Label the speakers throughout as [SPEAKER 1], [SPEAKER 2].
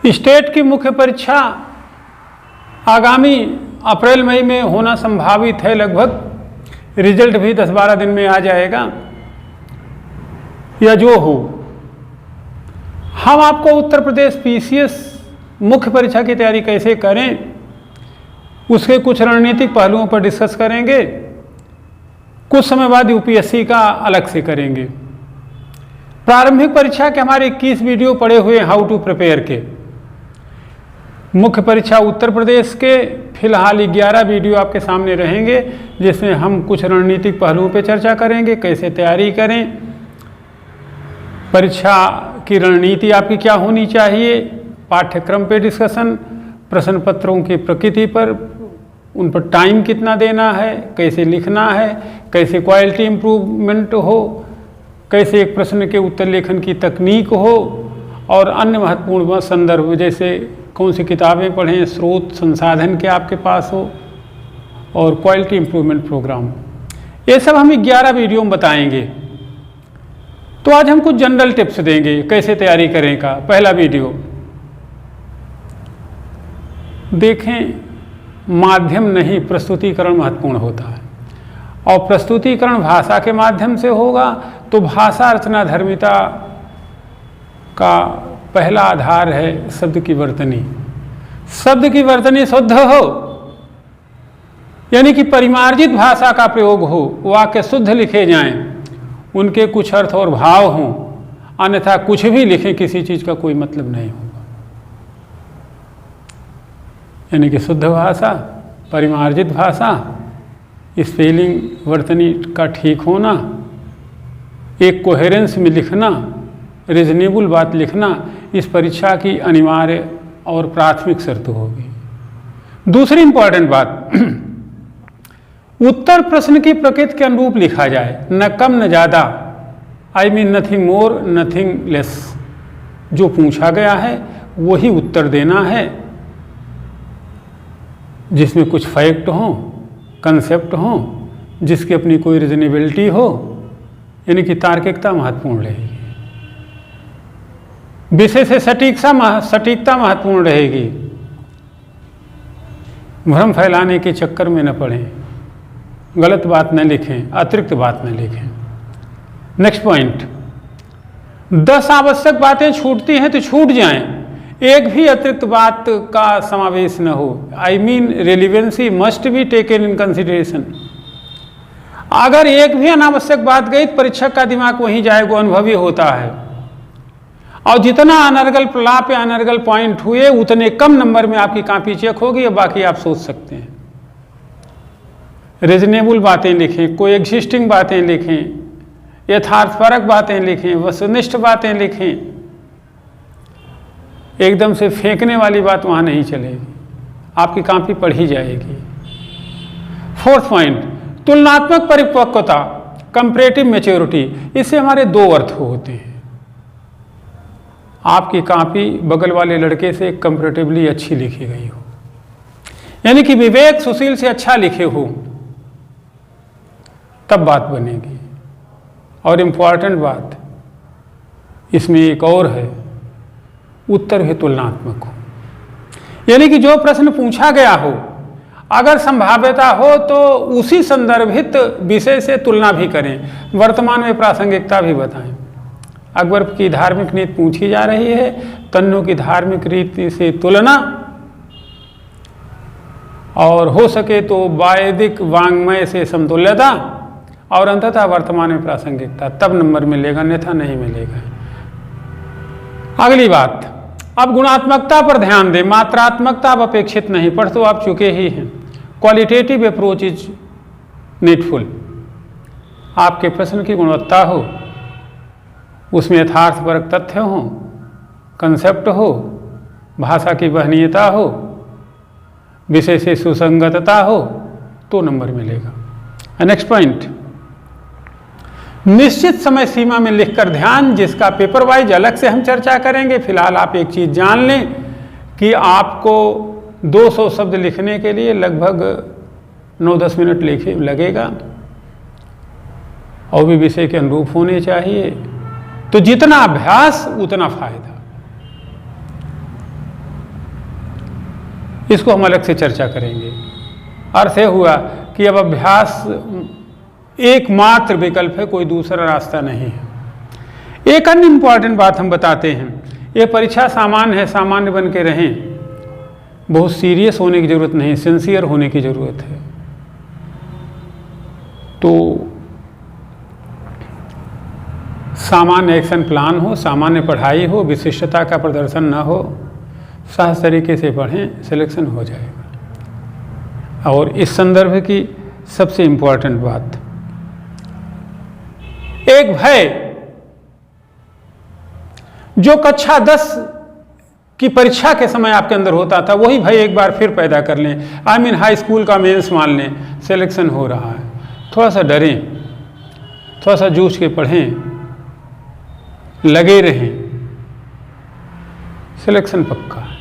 [SPEAKER 1] State की मुख्य परीक्षा आगामी अप्रैल मई में होना संभावित है। लगभग रिजल्ट भी 10-12 दिन में आ जाएगा या जो हो। हम आपको उत्तर प्रदेश पीसीएस मुख्य परीक्षा की तैयारी कैसे करें उसके कुछ रणनीतिक पहलुओं पर डिस्कस करेंगे। कुछ समय बाद यूपीएससी का अलग से करेंगे। प्रारंभिक परीक्षा के हमारे 21 वीडियो पड़े हुए हाउ टू प्रिपेयर के। मुख्य परीक्षा उत्तर प्रदेश के फिलहाल 11 वीडियो आपके सामने रहेंगे, जिसमें हम कुछ रणनीतिक पहलुओं पर चर्चा करेंगे। कैसे तैयारी करें, परीक्षा की रणनीति आपकी क्या होनी चाहिए, पाठ्यक्रम पे डिस्कशन, प्रश्न पत्रों की प्रकृति पर, उन पर टाइम कितना देना है, कैसे लिखना है, कैसे क्वालिटी इम्प्रूवमेंट हो, कैसे एक प्रश्न के उत्तर लेखन की तकनीक हो, और अन्य महत्वपूर्ण संदर्भ जैसे कौन सी किताबें पढ़ें, स्रोत संसाधन के आपके पास हो, और क्वालिटी इम्प्रूवमेंट प्रोग्राम। ये सब हम 11 वीडियो में बताएंगे। तो आज हम कुछ जनरल टिप्स देंगे कैसे तैयारी करें का। पहला वीडियो देखें, माध्यम नहीं प्रस्तुतिकरण महत्वपूर्ण होता है, और प्रस्तुतिकरण भाषा के माध्यम से होगा तो भाषा रचना धर्मिता का पहला आधार है शब्द की वर्तनी। शब्द की वर्तनी शुद्ध हो, यानी कि परिमार्जित भाषा का प्रयोग हो, वाक्य शुद्ध लिखे जाएं, उनके कुछ अर्थ और भाव हों, अन्यथा कुछ भी लिखें किसी चीज का कोई मतलब नहीं होगा। यानी कि शुद्ध भाषा, परिमार्जित भाषा, स्पेलिंग वर्तनी का ठीक होना, एक कोहेरेंस में लिखना, रीजनेबल बात लिखना, इस परीक्षा की अनिवार्य और प्राथमिक शर्त होगी। दूसरी इंपॉर्टेंट बात, उत्तर प्रश्न की प्रकृति के अनुरूप लिखा जाए, न कम न ज़्यादा। I mean nothing more nothing less. जो पूछा गया है वही उत्तर देना है, जिसमें कुछ फैक्ट हों, कंसेप्ट हों, जिसकी अपनी कोई रीजनेबिलिटी हो, यानी कि तार्किकता महत्वपूर्ण रहेगी। विषय से सटीकता महत्वपूर्ण रहेगी। भ्रम फैलाने के चक्कर में न पड़ें, गलत बात न लिखें, अतिरिक्त बात न लिखें। नेक्स्ट पॉइंट, 10 आवश्यक बातें छूटती हैं तो छूट जाएं, एक भी अतिरिक्त बात का समावेश न हो। I mean relevancy must be taken in consideration. अगर एक भी अनावश्यक बात गई तो परीक्षक का दिमाग वहीं जाएगा, अनुभवी होता है। और जितना अनर्गल प्रलाप या अनर्गल पॉइंट हुए उतने कम नंबर में आपकी कॉपी चेक होगी, और बाकी आप सोच सकते हैं। रीजनेबल बातें लिखें, कोई एग्जिस्टिंग बातें लिखें, यथार्थपरक बातें लिखें, वस्तुनिष्ठ बातें लिखें। एकदम से फेंकने वाली बात वहाँ नहीं चलेगी, आपकी कॉपी पढ़ी जाएगी। फोर्थ पॉइंट, तुलनात्मक परिपक्वता, कंपैरेटिव मैच्योरिटी। इससे हमारे 2 अर्थ होते हैं। आपकी कॉपी बगल वाले लड़के से कंपैरेटिवली अच्छी लिखी गई हो, यानी कि विवेक सुशील से अच्छा लिखे हो, तब बात बनेगी। और इम्पॉर्टेंट बात इसमें एक और है, उत्तर भी तुलनात्मक हो, यानी कि जो प्रश्न पूछा गया हो अगर संभाव्यता हो तो उसी संदर्भित विषय से तुलना भी करें, वर्तमान में प्रासंगिकता भी बताएं। अकबर की धार्मिक नीति पूछी जा रही है, तन्नों की धार्मिक रीति से तुलना, और हो सके तो वैदिक वाङ्मय से समतुल्यता, और अंततः वर्तमान में प्रासंगिकता, तब नंबर मिलेगा, अन्यथा नहीं मिलेगा। अगली बात, अब गुणात्मकता पर ध्यान दें, मात्रात्मकता अब अपेक्षित नहीं, पढ़ तो आप चुके ही हैं। Qualitative approach is needful. आपके प्रश्न की गुणवत्ता हो, उसमें यथार्थपरक तथ्य हो, कंसेप्ट हो, भाषा की वहनीयता हो, विषय से सुसंगतता हो, तो नंबर मिलेगा। नेक्स्ट पॉइंट, निश्चित समय सीमा में लिखकर ध्यान, जिसका पेपर वाइज अलग से हम चर्चा करेंगे। फिलहाल आप एक चीज जान लें कि आपको 200 शब्द लिखने के लिए लगभग 9-10 मिनट लगेगा, और भी विषय के अनुरूप होने चाहिए। तो जितना अभ्यास उतना फायदा। इसको हम अलग से चर्चा करेंगे। अर्थ यह हुआ कि अब अभ्यास एकमात्र विकल्प है, कोई दूसरा रास्ता नहीं है। एक अन्य इम्पॉर्टेंट बात हम बताते हैं, ये परीक्षा सामान्य है, सामान्य बन के रहें, बहुत सीरियस होने की जरूरत नहीं, सिंसियर होने की जरूरत है। तो सामान्य एक्शन प्लान हो, सामान्य पढ़ाई हो, विशिष्टता का प्रदर्शन ना हो, सहज तरीके से पढ़ें, सिलेक्शन हो जाएगा। और इस संदर्भ की सबसे इम्पोर्टेंट बात, एक भय जो कक्षा 10 की परीक्षा के समय आपके अंदर होता था, वही भय एक बार फिर पैदा कर लें। आई मीन हाई स्कूल का मेंस मान लें, सिलेक्शन हो रहा है, थोड़ा सा डरें, थोड़ा सा जूझ के पढ़ें, लगे रहें, सिलेक्शन पक्का है।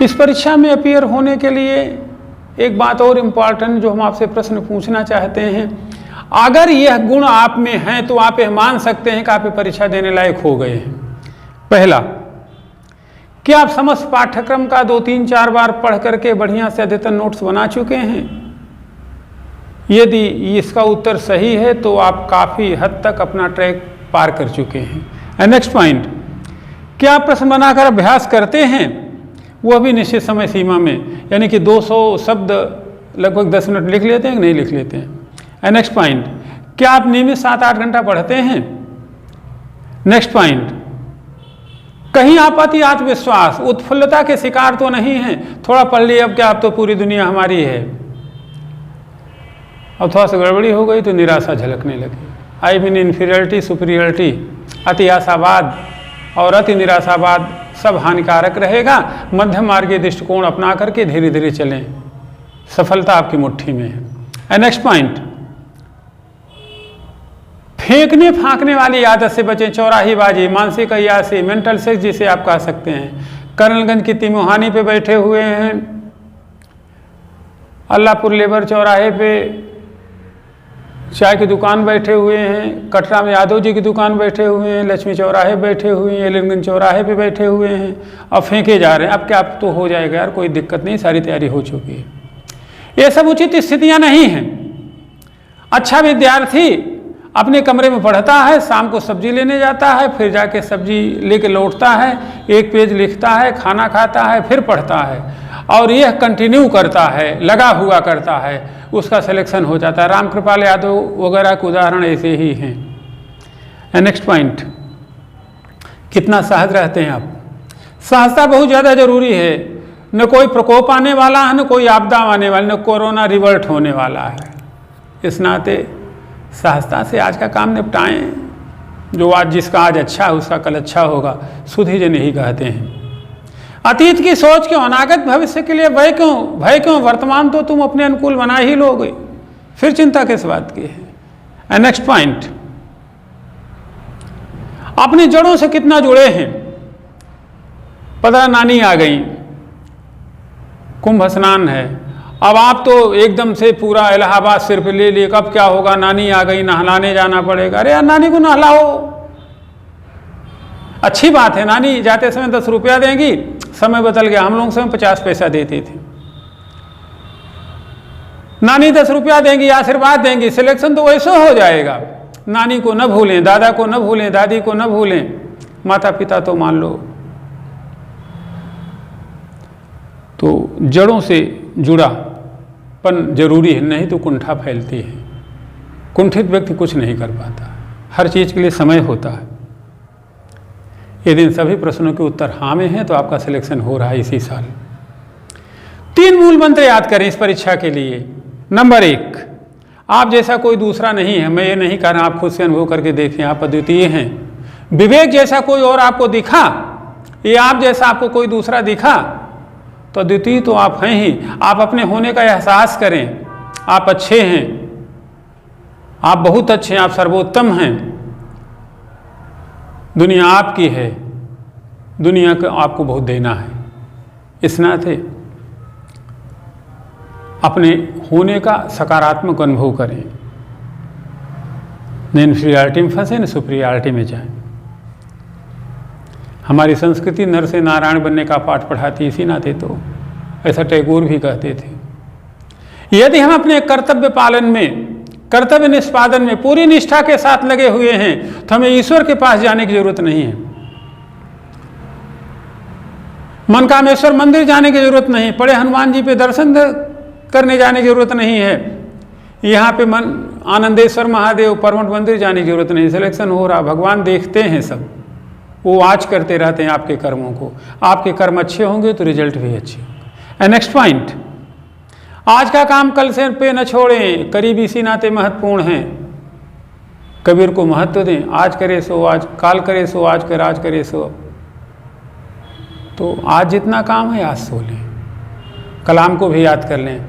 [SPEAKER 1] इस परीक्षा में अपीयर होने के लिए एक बात और इम्पॉर्टेंट जो हम आपसे प्रश्न पूछना चाहते हैं, अगर यह गुण आप में हैं तो आप यह मान सकते हैं कि आप परीक्षा देने लायक हो गए हैं। पहला, क्या आप समस्त पाठ्यक्रम का 2, 3, 4 बार पढ़ करके बढ़िया से अद्यतन नोट्स बना चुके हैं? यदि इसका उत्तर सही है तो आप काफ़ी हद तक अपना ट्रैक पार कर चुके हैं। नेक्स्ट पॉइंट, क्या आप प्रश्न बनाकर अभ्यास करते हैं, वह भी निश्चित समय सीमा में, यानी कि 200 शब्द लगभग 10 मिनट लिख लेते हैं कि नहीं लिख लेते हैं। नेक्स्ट पॉइंट, क्या आप नियमित 7-8 घंटा पढ़ते हैं? नेक्स्ट पॉइंट, कहीं आप अति आत्मविश्वास उत्फुल्लता के शिकार तो नहीं हैं, थोड़ा पढ़ लिया अब क्या, अब तो पूरी दुनिया हमारी है, अब थोड़ा सा गड़बड़ी हो गई तो निराशा झलकने लगी। आई मीन इन्फीरियरिटी, सुपीरियरिटी, अति आशावाद और अति निराशावाद सब हानिकारक रहेगा। मध्यम मार्गीय दृष्टिकोण अपना करके धीरे धीरे चलें, सफलता आपकी मुट्ठी में है। नेक्स्ट पॉइंट, फेंकने फांकने वाली आदत से बचें, चौराहीबाजी, मानसिक अय्यासी, मेंटल सेक्स जिसे आप कह सकते हैं। कर्नलगंज की तिमोहानी पे बैठे हुए हैं, अल्लाहपुर लेबर चौराहे पे चाय की दुकान बैठे हुए हैं, कटरा में यादव जी की दुकान बैठे हुए हैं, लक्ष्मी चौराहे बैठे हुए हैं, एलिनगंज चौराहे पे बैठे हुए हैं, अब फेंके जा रहे हैं। अब क्या, अब तो हो जाएगा यार, कोई दिक्कत नहीं, सारी तैयारी हो चुकी है। ये सब उचित स्थितियां नहीं हैं। अच्छा विद्यार्थी अपने कमरे में पढ़ता है, शाम को सब्जी लेने जाता है, फिर जाके सब्जी लेके लौटता है, 1 पेज लिखता है, खाना खाता है, फिर पढ़ता है, और यह कंटिन्यू करता है, लगा हुआ करता है, उसका सिलेक्शन हो जाता है। रामकृपाल यादव वगैरह के उदाहरण ऐसे ही हैं। नेक्स्ट पॉइंट, कितना सहज रहते हैं आप? सहजता बहुत ज़्यादा जरूरी है। न कोई प्रकोप आने वाला है, न कोई आपदा आने वाली, न कोरोना रिवर्ट होने वाला है। इस नाते सहजता से आज का काम निपटाएं। जो आज जिसका आज अच्छा है उसका कल अच्छा होगा, सुधी जन यही कहते हैं। अतीत की सोच क्यों, अनागत भविष्य के लिए भय क्यों, वर्तमान तो तुम अपने अनुकूल बना ही लोगे, फिर चिंता किस बात की है। नेक्स्ट पॉइंट, अपनी जड़ों से कितना जुड़े हैं। पता नानी आ गई, कुंभ स्नान है, अब आप तो एकदम से पूरा इलाहाबाद सिर पे ले लिए, कब क्या होगा, नानी आ गई, नहलाने जाना पड़ेगा। अरे यार नानी को नहलाओ, अच्छी बात है। नानी जाते समय 10 रुपया देंगी, समय बदल गया, हम लोग समय 50 पैसा देते थे। नानी 10 रुपया देंगी, आशीर्वाद देंगी, सिलेक्शन तो वैसे हो जाएगा। नानी को न भूलें, दादा को न भूलें, दादी को न भूलें, माता पिता तो मान लो। तो जड़ों से जुड़ापन जरूरी है, नहीं तो कुंठा फैलती है। कुंठित व्यक्ति कुछ नहीं कर पाता, हर चीज के लिए समय होता है। यदि इन सभी प्रश्नों के उत्तर हाँ में हैं तो आपका सिलेक्शन हो रहा है इसी साल। 3 मूल मंत्र याद करें इस परीक्षा के लिए। नंबर 1, आप जैसा कोई दूसरा नहीं है। मैं ये नहीं कह रहा, आप खुद से अनुभव करके देखें, आप अद्वितीय हैं। विवेक जैसा कोई और आपको दिखा, ये आप जैसा आपको कोई दूसरा दिखा तो अद्वितीय तो आप हैं ही। आप अपने होने का एहसास करें, आप अच्छे हैं, आप बहुत अच्छे हैं, आप सर्वोत्तम हैं। दुनिया आपकी है, दुनिया को आपको बहुत देना है। इस नाते अपने होने का सकारात्मक अनुभव करें, न इन्फीरियरिटी में फंसे न सुपीरियरिटी में जाएं। हमारी संस्कृति नर से नारायण बनने का पाठ पढ़ाती, इसी नाते तो ऐसा टैगोर भी कहते थे। यदि हम अपने कर्तव्य पालन में, कर्तव्य निष्पादन में पूरी निष्ठा के साथ लगे हुए हैं तो हमें ईश्वर के पास जाने की जरूरत नहीं है, मनकामेश्वर मंदिर जाने की जरूरत नहीं, बड़े हनुमान जी पे दर्शन करने जाने की जरूरत नहीं है, यहाँ पे आनंदेश्वर महादेव परमठ मंदिर जाने की जरूरत नहीं। सिलेक्शन हो रहा, भगवान देखते हैं सब, वो आज करते रहते हैं आपके कर्मों को। आपके कर्म अच्छे होंगे तो रिजल्ट भी अच्छे होंगे। नेक्स्ट पॉइंट, आज का काम कल से पे न छोड़ें, करीब इसी नाते महत्वपूर्ण हैं। कबीर को महत्व दें, आज करे सो आज, काल करे सो आज कर, आज करे सो। तो आज जितना काम है आज सो लें, कलाम को भी याद कर लें,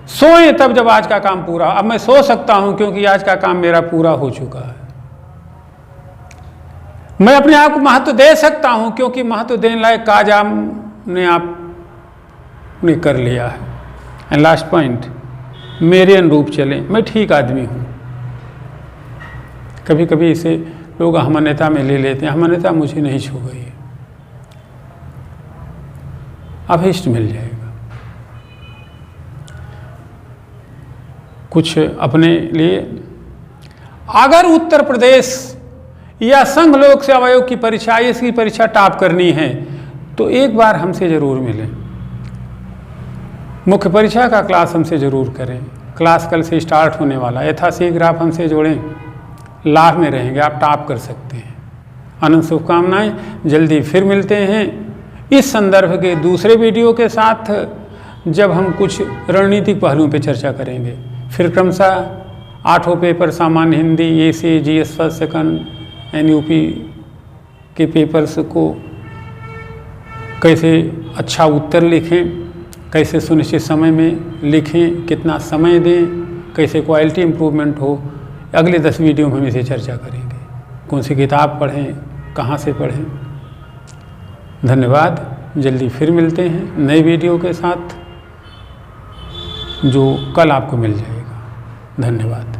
[SPEAKER 1] सोएं तब जब आज का काम पूरा। अब मैं सो सकता हूं क्योंकि आज का काम मेरा पूरा हो चुका है। मैं अपने आप को महत्व दे सकता हूं क्योंकि महत्व देने लायक काज आपने आपने कर लिया है। एंड लास्ट पॉइंट, मेरे अनुरूप चलें, मैं ठीक आदमी हूं। कभी कभी इसे लोग अहमन्यता में ले लेते हैं, अहमन्यता मुझे नहीं छू गई है, अभीष्ट मिल जाएगा। कुछ अपने लिए, अगर उत्तर प्रदेश या संघ लोक सेवा आयोग की परीक्षा, इसकी परीक्षा टॉप करनी है तो एक बार हमसे ज़रूर मिलें, मुख्य परीक्षा का क्लास हमसे ज़रूर करें। क्लास कल से स्टार्ट होने वाला, यथाशीघ्र आप हमसे जोड़ें, लाभ में रहेंगे, आप टॉप कर सकते हैं। अनंत शुभकामनाएं, जल्दी फिर मिलते हैं इस संदर्भ के दूसरे वीडियो के साथ, जब हम कुछ रणनीतिक पहलुओं पर चर्चा करेंगे। फिर क्रमशः 8 पेपर सामान्य Hindi, essay, GS first second, एनयूपी के पेपर्स को कैसे अच्छा उत्तर लिखें, कैसे सुनिश्चित समय में लिखें, कितना समय दें, कैसे क्वालिटी इम्प्रूवमेंट हो, अगले 10 वीडियो में हम इसे चर्चा करेंगे। कौन सी किताब पढ़ें, कहाँ से पढ़ें। धन्यवाद, जल्दी फिर मिलते हैं नए वीडियो के साथ जो कल आपको मिल जाएगा। धन्यवाद।